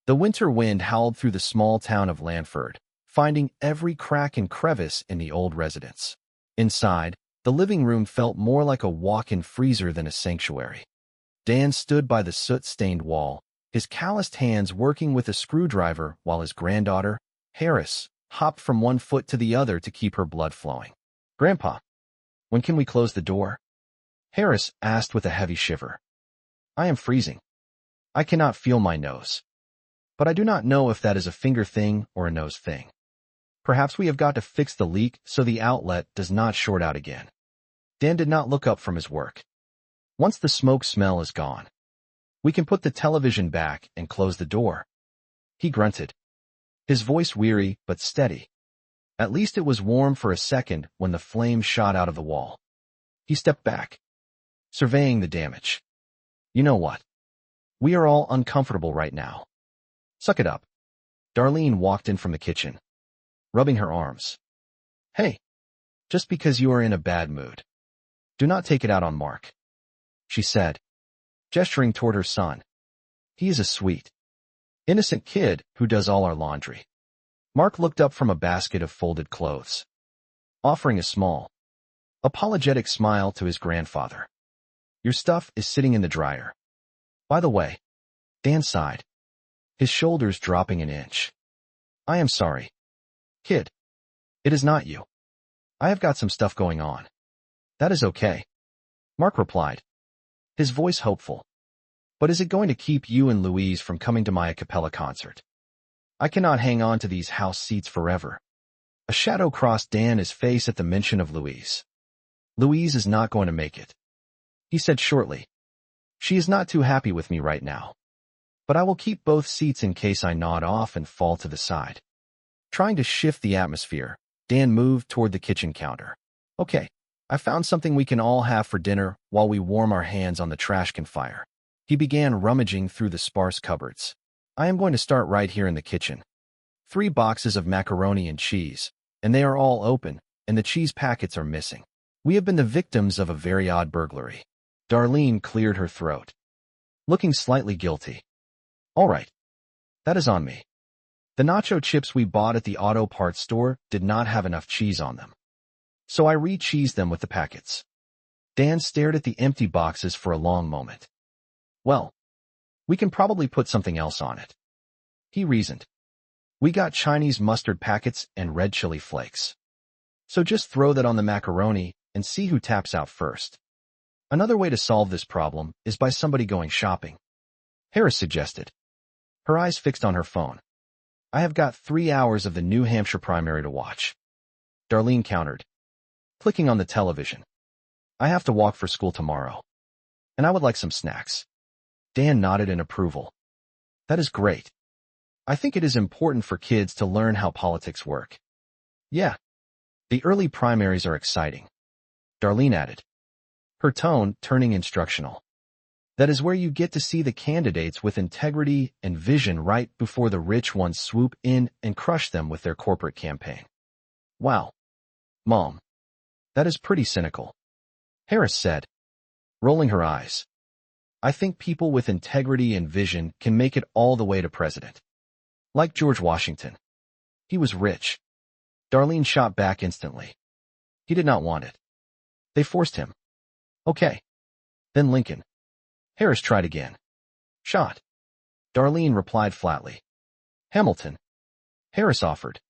The winter wind howled through the small town of Lanford, finding every crack and crevice in the old residence. Inside, the living room felt more like a walk-in freezer than a sanctuary. Dan stood by the soot-stained wall, his calloused hands working with a screwdriver while his granddaughter, Harris, hopped from one foot to the other to keep her blood flowing. "Grandpa, when can we close the door?" Harris asked with a heavy shiver. "I am freezing. I cannot feel my nose. But I do not know if that is a finger thing or a nose thing. Perhaps we have got to fix the leak so the outlet does not short out again." Dan did not look up from his work. "Once the smoke smell is gone, we can put the television back and close the door." He grunted, his voice weary but steady. At least it was warm for a second when the flames shot out of the wall. He stepped back, surveying the damage. "You know what? We are all uncomfortable right now. Suck it up." Darlene walked in from the kitchen, rubbing her arms. "Hey, just because you are in a bad mood, do not take it out on Mark," she said, gesturing toward her son. "He is a sweet, innocent kid who does all our laundry." Mark looked up from a basket of folded clothes, offering a small, apologetic smile to his grandfather. "Your stuff is sitting in the dryer. By the way," Dan sighed, his shoulders dropping an inch. "I am sorry, kid. It is not you. I have got some stuff going on." "That is okay," Mark replied, his voice hopeful. "But is it going to keep you and Louise from coming to my a cappella concert? I cannot hang on to these house seats forever." A shadow crossed Dan's face at the mention of Louise. "Louise is not going to make it," he said shortly. "She is not too happy with me right now. But I will keep both seats in case I nod off and fall to the side." Trying to shift the atmosphere, Dan moved toward the kitchen counter. "Okay, I found something we can all have for dinner while we warm our hands on the trash can fire." He began rummaging through the sparse cupboards. "I am going to start right here in the kitchen. 3 boxes of macaroni and cheese, and they are all open, and the cheese packets are missing. We have been the victims of a very odd burglary." Darlene cleared her throat, looking slightly guilty. "All right, that is on me. The nacho chips we bought at the auto parts store did not have enough cheese on them, so I re-cheesed them with the packets." Dan stared at the empty boxes for a long moment. "Well, we can probably put something else on it," he reasoned. "We got Chinese mustard packets and red chili flakes. So just throw that on the macaroni and see who taps out first." "Another way to solve this problem is by somebody going shopping," Harris suggested, her eyes fixed on her phone. "I have got 3 hours of the New Hampshire primary to watch," Darlene countered, clicking on the television. "I have to walk for school tomorrow, and I would like some snacks." Dan nodded in approval. "That is great. I think it is important for kids to learn how politics work." "Yeah, the early primaries are exciting," Darlene added, her tone turning instructional. "That is where you get to see the candidates with integrity and vision right before the rich ones swoop in and crush them with their corporate campaign." "Wow, Mom, that is pretty cynical," Harris said, rolling her eyes. "I think people with integrity and vision can make it all the way to president. Like George Washington. He was rich." Darlene shot back instantly. "He did not want it. They forced him." "Okay. Then Lincoln." Harris tried again. "Shot." Darlene replied flatly. "Hamilton." Harris offered.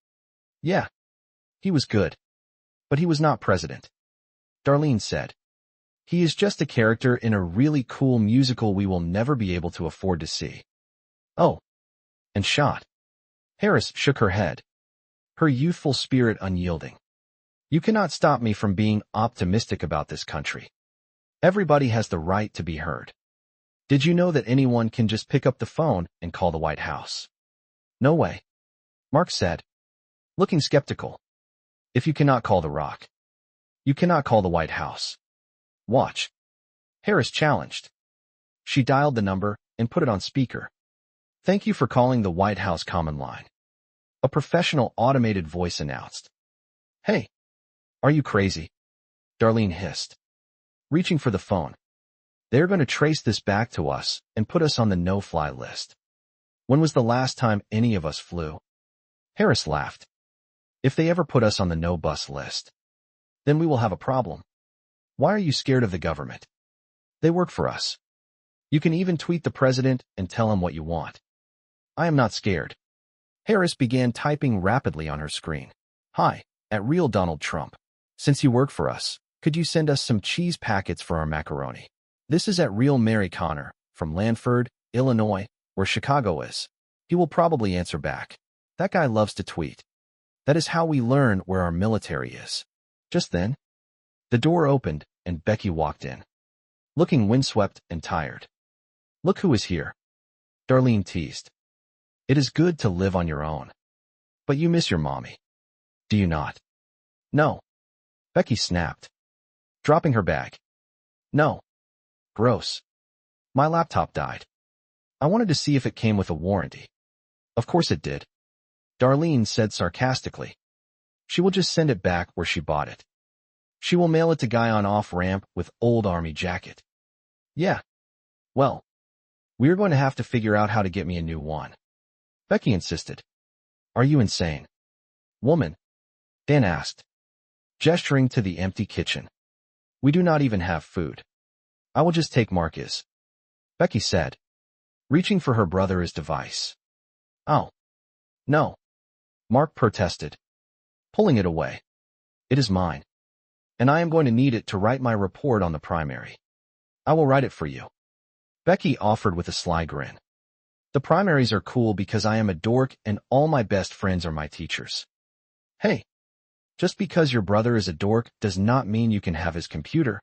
"Yeah. He was good. But he was not president." Darlene said. "He is just a character in a really cool musical we will never be able to afford to see." "Oh. And shot." Harris shook her head, her youthful spirit unyielding. "You cannot stop me from being optimistic about this country. Everybody has the right to be heard. Did you know that anyone can just pick up the phone and call the White House?" "No way," Mark said, looking skeptical. "If you cannot call the Rock, you cannot call the White House." "Watch," Harris challenged. She dialed the number and put it on speaker. "Thank you for calling the White House common line," a professional automated voice announced. "Hey, are you crazy?" Darlene hissed, reaching for the phone. "They're going to trace this back to us and put us on the no-fly list." When was the last time any of us flew? Harris laughed. If they ever put us on the no-bus list, then we will have a problem. Why are you scared of the government? They work for us. You can even tweet the president and tell him what you want. I am not scared. Harris began typing rapidly on her screen. Hi, at Real Donald Trump. Since you work for us, could you send us some cheese packets for our macaroni? This is at Real Mary Connor, from Lanford, Illinois, where Chicago is. He will probably answer back. That guy loves to tweet. That is how we learn where our military is. Just then, the door opened and Becky walked in, looking windswept and tired. Look who is here. Darlene teased. It is good to live on your own. But you miss your mommy. Do you not? No. Becky snapped, dropping her bag. No. Gross. My laptop died. I wanted to see if it came with a warranty. Of course it did. Darlene said sarcastically. She will just send it back where she bought it. She will mail it to guy on off-ramp with old army jacket. Yeah. Well, we're going to have to figure out how to get me a new one. Becky insisted. Are you insane? Woman, Dan asked, gesturing to the empty kitchen. We do not even have food. I will just take Marcus, Becky said, reaching for her brother's device. Oh. No. Mark protested, pulling it away. It is mine. And I am going to need it to write my report on the primary. I will write it for you. Becky offered with a sly grin. The primaries are cool because I am a dork and all my best friends are my teachers. Hey, just because your brother is a dork does not mean you can have his computer.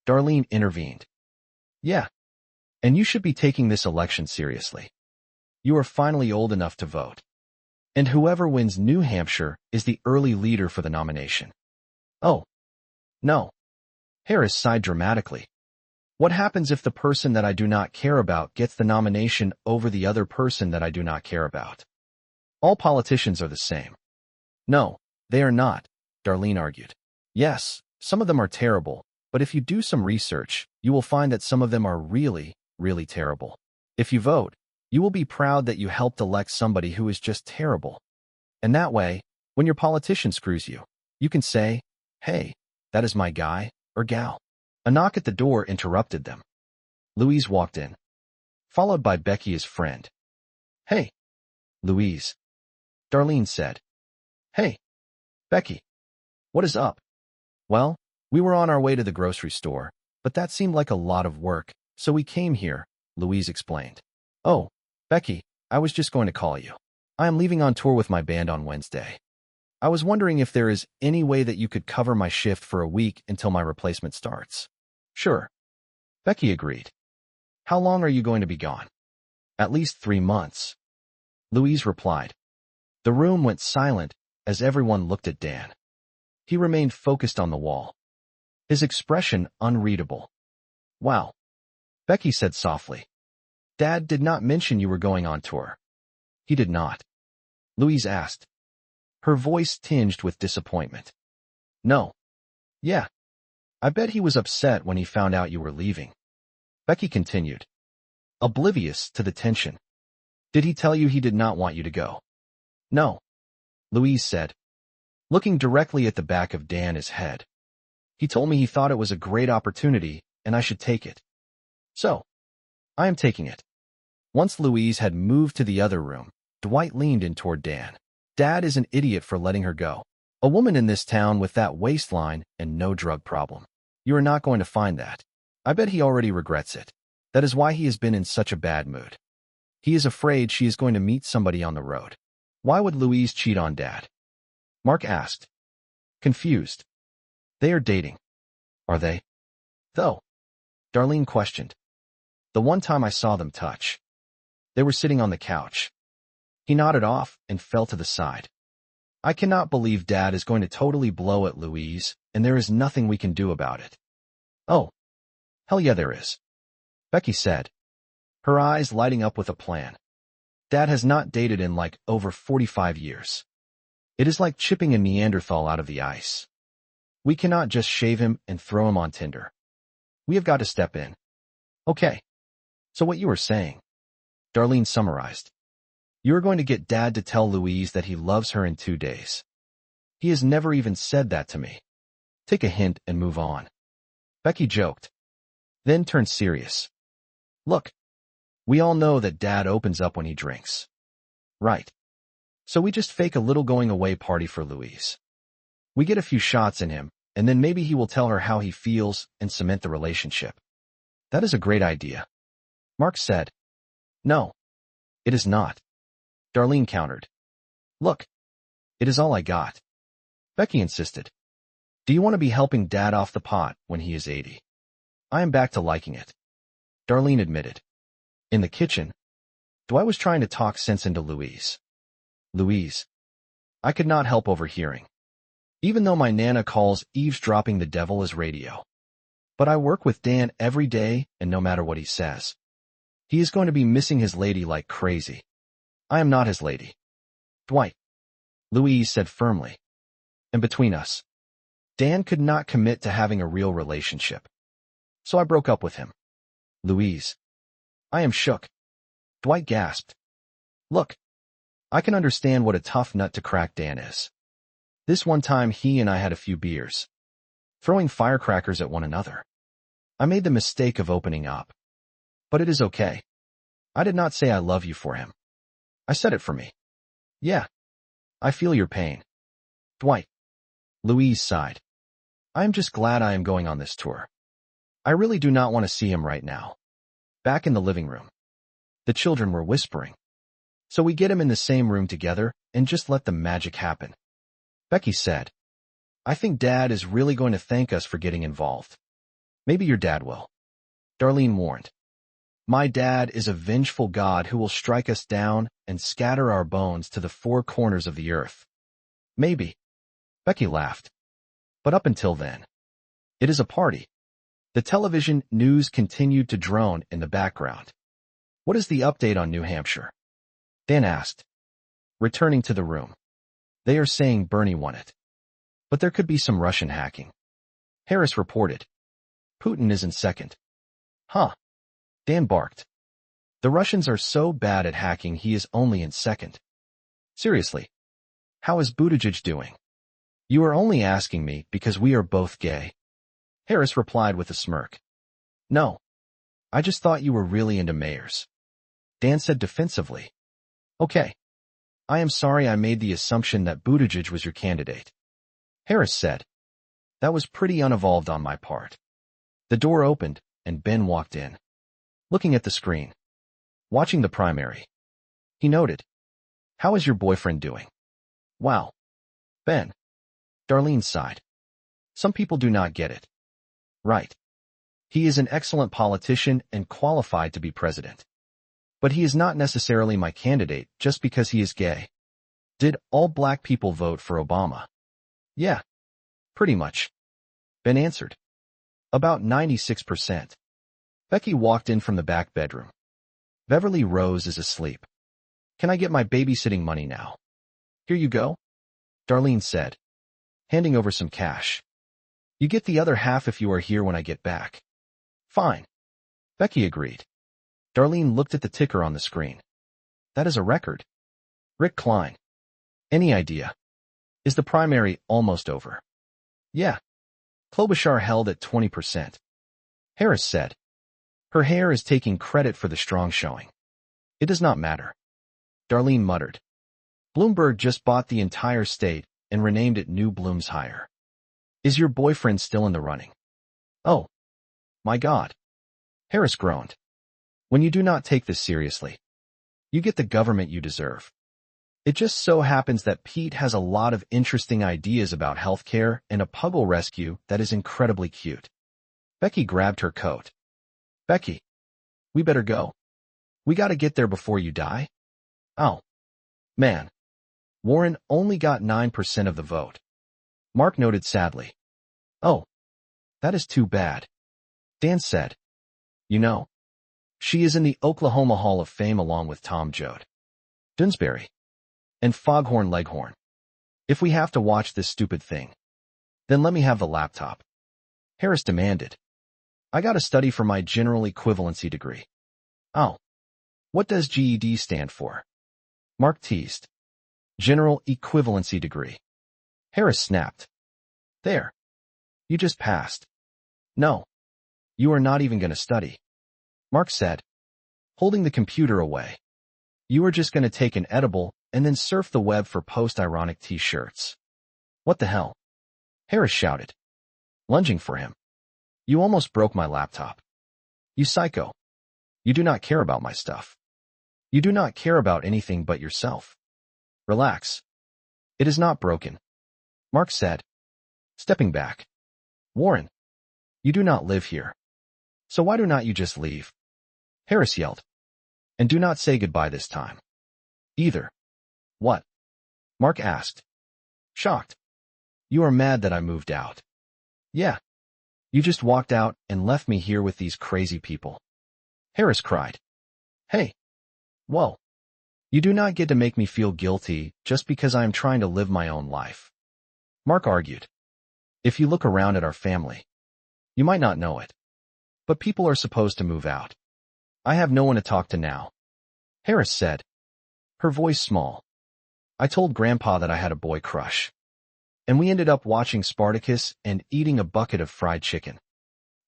Darlene intervened. Yeah. And you should be taking this election seriously. You are finally old enough to vote. And whoever wins New Hampshire is the early leader for the nomination. Oh. No. Harris sighed dramatically. What happens if the person that I do not care about gets the nomination over the other person that I do not care about? All politicians are the same. No, they are not, Darlene argued. Yes, some of them are terrible, but if you do some research, you will find that some of them are really, really terrible. If you vote, you will be proud that you helped elect somebody who is just terrible. And that way, when your politician screws you, you can say, hey, that is my guy or gal. A knock at the door interrupted them. Louise walked in, followed by Becky's friend. Hey, Louise, Darlene said. Hey, Becky, what is up? Well, we were on our way to the grocery store, but that seemed like a lot of work, so we came here, Louise explained. Oh, Becky, I was just going to call you. I am leaving on tour with my band on Wednesday. I was wondering if there is any way that you could cover my shift for a week until my replacement starts. Sure. Becky agreed. How long are you going to be gone? At least 3 months. Louise replied. The room went silent as everyone looked at Dan. He remained focused on the wall, his expression unreadable. Wow. Becky said softly. Dad did not mention you were going on tour. He did not. Louise asked, her voice tinged with disappointment. No. Yeah. I bet he was upset when he found out you were leaving. Becky continued, oblivious to the tension. Did he tell you he did not want you to go? No. Louise said, looking directly at the back of Dan's head. He told me he thought it was a great opportunity and I should take it. So, I am taking it. Once Louise had moved to the other room, Dwight leaned in toward Dan. Dad is an idiot for letting her go. A woman in this town with that waistline and no drug problem. You are not going to find that. I bet he already regrets it. That is why he has been in such a bad mood. He is afraid she is going to meet somebody on the road. Why would Louise cheat on Dad? Mark asked, confused. They are dating. Are they? Though, Darlene questioned. The one time I saw them touch. They were sitting on the couch. He nodded off and fell to the side. I cannot believe Dad is going to totally blow at Louise, and there is nothing we can do about it. Oh, hell yeah there is, Becky said, her eyes lighting up with a plan. Dad has not dated in like over 45 years. It is like chipping a Neanderthal out of the ice. We cannot just shave him and throw him on Tinder. We have got to step in. Okay. So what you were saying, Darlene summarized. You are going to get Dad to tell Louise that he loves her in 2 days. He has never even said that to me. Take a hint and move on. Becky joked, then turned serious. Look, we all know that Dad opens up when he drinks. Right. So we just fake a little going-away party for Louise. We get a few shots in him, and then maybe he will tell her how he feels and cement the relationship. That is a great idea. Mark said. No, it is not. Darlene countered. Look, it is all I got. Becky insisted. Do you want to be helping Dad off the pot when he is 80? I am back to liking it. Darlene admitted. In the kitchen, Dwight was trying to talk sense into Louise. Louise. I could not help overhearing. Even though my Nana calls eavesdropping the devil as radio. But I work with Dan every day, and no matter what he says, he is going to be missing his lady like crazy. I am not his lady. Dwight. Louise said firmly. And between us, Dan could not commit to having a real relationship. So I broke up with him. Louise. I am shook. Dwight gasped. Look, I can understand what a tough nut to crack Dan is. This one time he and I had a few beers, throwing firecrackers at one another. I made the mistake of opening up. But it is okay. I did not say I love you for him. I said it for me. Yeah. I feel your pain. Dwight. Louise sighed. I am just glad I am going on this tour. I really do not want to see him right now. Back in the living room, the children were whispering. So we get him in the same room together and just let the magic happen. Becky said, I think Dad is really going to thank us for getting involved. Maybe your dad will. Darlene warned. My dad is a vengeful God who will strike us down and scatter our bones to the 4 corners of the earth. Maybe. Becky laughed. But up until then, it is a party. The television news continued to drone in the background. What is the update on New Hampshire? Dan asked, returning to the room. They are saying Bernie won it. But there could be some Russian hacking. Harris reported. Putin is in second. Huh. Dan barked. The Russians are so bad at hacking he is only in second. Seriously. How is Buttigieg doing? You are only asking me because we are both gay. Harris replied with a smirk. No. I just thought you were really into mayors. Dan said defensively. Okay. I am sorry I made the assumption that Buttigieg was your candidate. Harris said. That was pretty unevolved on my part. The door opened, and Ben walked in. Looking at the screen. Watching the primary. He noted. How is your boyfriend doing? Wow. Ben. Darlene sighed. Some people do not get it. Right. He is an excellent politician and qualified to be president. But he is not necessarily my candidate just because he is gay. Did all black people vote for Obama? Yeah. Pretty much. Ben answered. About 96%. Becky walked in from the back bedroom. Beverly Rose is asleep. Can I get my babysitting money now? Here you go. Darlene said, handing over some cash. You get the other half if you are here when I get back. Fine. Becky agreed. Darlene looked at the ticker on the screen. That is a record. Rick Klein. Any idea? Is the primary almost over? Yeah. Klobuchar held at 20%. Harris said. Her hair is taking credit for the strong showing. It does not matter. Darlene muttered. Bloomberg just bought the entire state and renamed it New Bloomshire. Is your boyfriend still in the running? Oh. My God. Harris groaned. When you do not take this seriously, you get the government you deserve. It just so happens that Pete has a lot of interesting ideas about healthcare and a puggle rescue that is incredibly cute. Becky grabbed her coat. Becky, we better go. We gotta get there before you die. Oh. Man. Warren only got 9% of the vote. Mark noted sadly. Oh. That is too bad. Dan said. You know, she is in the Oklahoma Hall of Fame along with Tom Joad, Dunsbury, and Foghorn Leghorn. If we have to watch this stupid thing, then let me have the laptop. Harris demanded. I gotta study for my general equivalency degree. Oh. What does GED stand for? Mark teased. General equivalency degree. Harris snapped. There. You just passed. No. You are not even going to study. Mark said, holding the computer away. You are just going to take an edible and then surf the web for post-ironic t-shirts. What the hell? Harris shouted, lunging for him. You almost broke my laptop. You psycho. You do not care about my stuff. You do not care about anything but yourself. Relax. It is not broken. Mark said, stepping back. Warren, you do not live here. So why do not you just leave? Harris yelled. And do not say goodbye this time. Either. What? Mark asked. Shocked. You are mad that I moved out. Yeah. You just walked out and left me here with these crazy people. Harris cried. Hey. Whoa. You do not get to make me feel guilty just because I am trying to live my own life. Mark argued. If you look around at our family, you might not know it. But people are supposed to move out. I have no one to talk to now. Harris said, her voice small. I told Grandpa that I had a boy crush. And we ended up watching Spartacus and eating a bucket of fried chicken.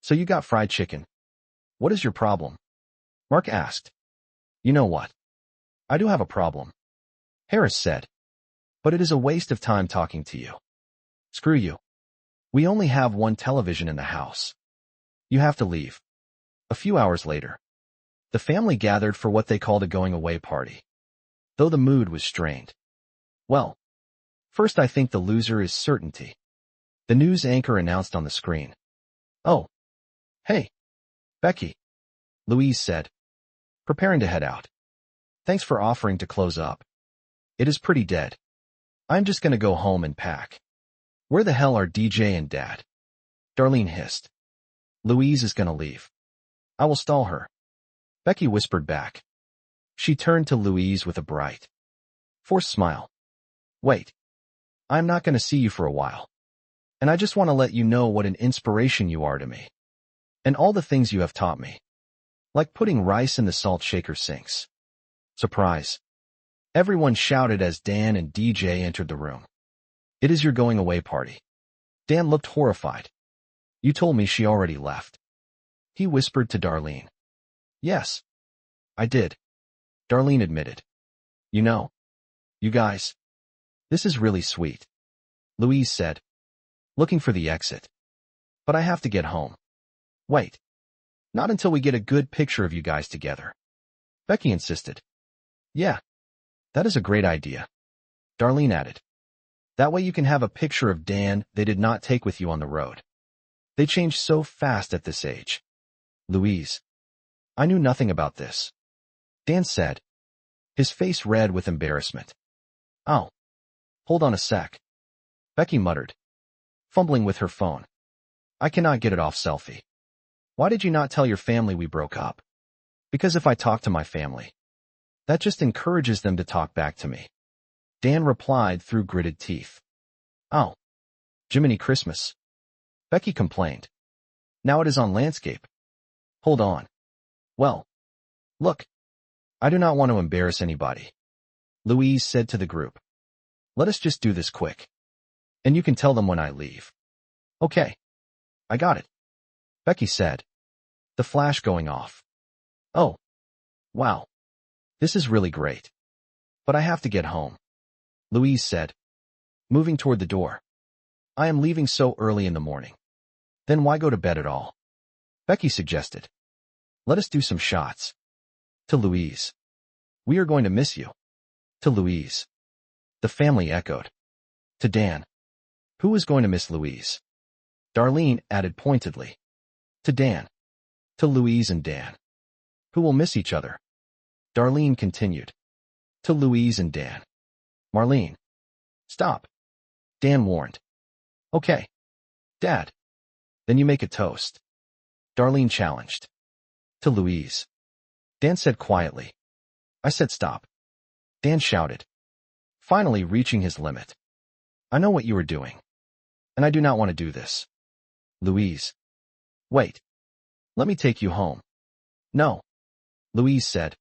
So you got fried chicken. What is your problem? Mark asked. You know what? I do have a problem. Harris said. But it is a waste of time talking to you. Screw you. We only have one television in the house. You have to leave. A few hours later, the family gathered for what they called a going-away party. Though the mood was strained. Well, first I think the loser is certainty. The news anchor announced on the screen. Oh. Hey. Becky. Louise said, preparing to head out. Thanks for offering to close up. It is pretty dead. I'm just gonna go home and pack. Where the hell are DJ and Dad? Darlene hissed. Louise is gonna leave. I will stall her. Becky whispered back. She turned to Louise with a bright, forced smile. Wait. I'm not gonna see you for a while. And I just want to let you know what an inspiration you are to me. And all the things you have taught me. Like putting rice in the salt shaker sinks. Surprise. Everyone shouted as Dan and DJ entered the room. It is your going away party. Dan looked horrified. You told me she already left. He whispered to Darlene. Yes. I did. Darlene admitted. You know. You guys. This is really sweet. Louise said. Looking for the exit. But I have to get home. Wait. Not until we get a good picture of you guys together. Becky insisted. Yeah. That is a great idea. Darlene added. That way you can have a picture of Dan they did not take with you on the road. They change so fast at this age. Louise. I knew nothing about this. Dan said. His face red with embarrassment. Oh. Hold on a sec. Becky muttered. Fumbling with her phone. I cannot get it off selfie. Why did you not tell your family we broke up? Because if I talk to my family, that just encourages them to talk back to me. Dan replied through gritted teeth. Oh. Jiminy Christmas. Becky complained. Now it is on landscape. Hold on. Well. Look. I do not want to embarrass anybody. Louise said to the group. Let us just do this quick. And you can tell them when I leave. Okay. I got it. Becky said. The flash going off. Oh. Wow. This is really great. But I have to get home. Louise said. Moving toward the door. I am leaving so early in the morning. Then why go to bed at all? Becky suggested. Let us do some shots. To Louise. We are going to miss you. To Louise. The family echoed. To Dan. Who is going to miss Louise? Darlene added pointedly. To Dan. To Louise and Dan. Who will miss each other? Darlene continued. To Louise and Dan. Marlene. Stop. Dan warned. Okay. Dad. Then you make a toast. Darlene challenged. To Louise. Dan said quietly. I said stop. Dan shouted. Finally reaching his limit. I know what you are doing. And I do not want to do this. Louise. Wait. Let me take you home. No. Louise said.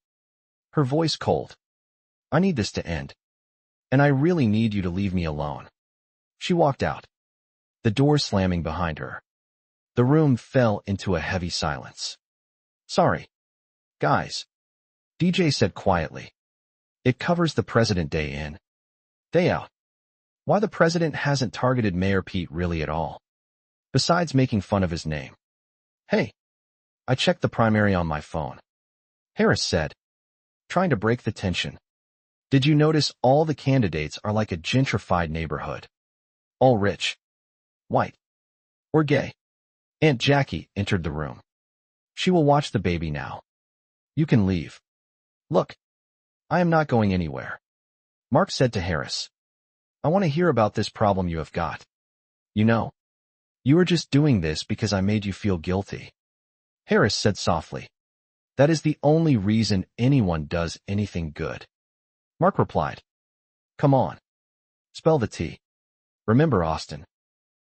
Her voice cold. I need this to end. And I really need you to leave me alone. She walked out, the door slamming behind her. The room fell into a heavy silence. Sorry, guys, DJ said quietly. It covers the President day in, day out. Why the President hasn't targeted Mayor Pete really at all, besides making fun of his name. Hey, I checked the primary on my phone, Harris said, trying to break the tension. Did you notice all the candidates are like a gentrified neighborhood? All rich, white, or gay? Aunt Jackie entered the room. She will watch the baby now. You can leave. Look, I am not going anywhere, Mark said to Harris. I want to hear about this problem you have got. You know, you are just doing this because I made you feel guilty, Harris said softly. That is the only reason anyone does anything good. Mark replied. Come on. Spell the T. Remember Austin?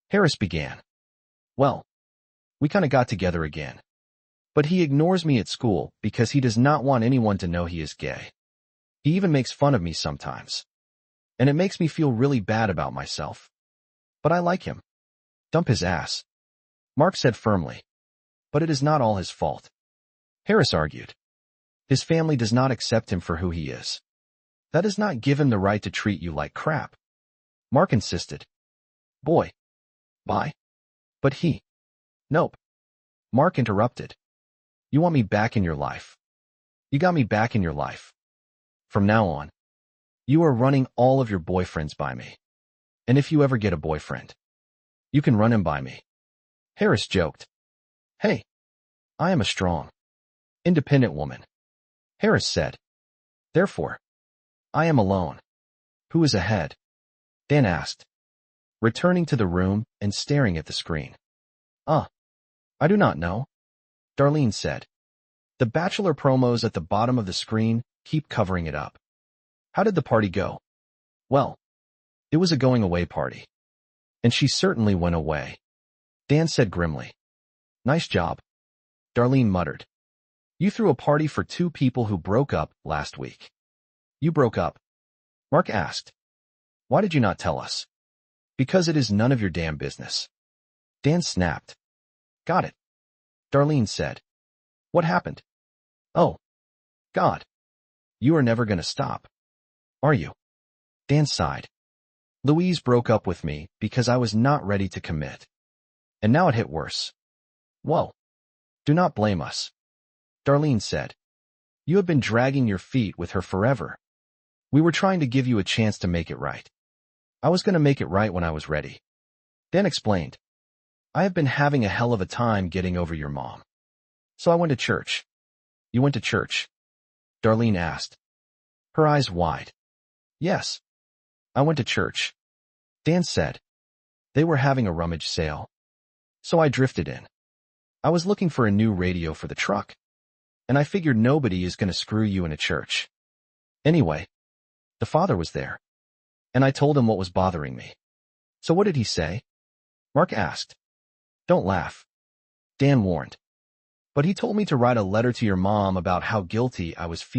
Harris began. Well, we kinda got together again. But he ignores me at school because he does not want anyone to know he is gay. He even makes fun of me sometimes. And it makes me feel really bad about myself. But I like him. Dump his ass, Mark said firmly. But it is not all his fault, Harris argued. His family does not accept him for who he is. That does not give him the right to treat you like crap, Mark insisted. Boy. Bye. But he. Nope. Mark interrupted. You want me back in your life. You got me back in your life. From now on, you are running all of your boyfriends by me. And if you ever get a boyfriend, you can run him by me. Harris joked. Hey, I am a strong, independent woman, Harris said. Therefore, I am alone. Who is ahead? Dan asked, returning to the room and staring at the screen. I do not know, Darlene said. The Bachelor promos at the bottom of the screen keep covering it up. How did the party go? Well, it was a going-away party. And she certainly went away, Dan said grimly. Nice job, Darlene muttered. You threw a party for two people who broke up last week. You broke up? Mark asked. Why did you not tell us? Because it is none of your damn business. Dan snapped. Got it, Darlene said. What happened? Oh, God. You are never gonna stop, are you? Dan sighed. Louise broke up with me because I was not ready to commit. And now it hit worse. Whoa. Do not blame us, Darlene said. You have been dragging your feet with her forever. We were trying to give you a chance to make it right. I was going to make it right when I was ready. Dan explained. I have been having a hell of a time getting over your mom. So I went to church. You went to church? Darlene asked, her eyes wide. Yes. I went to church, Dan said. They were having a rummage sale. So I drifted in. I was looking for a new radio for the truck. And I figured nobody is going to screw you in a church. Anyway, the father was there. And I told him what was bothering me. So what did he say? Mark asked. Don't laugh, Dan warned. But he told me to write a letter to your mom about how guilty I was feeling.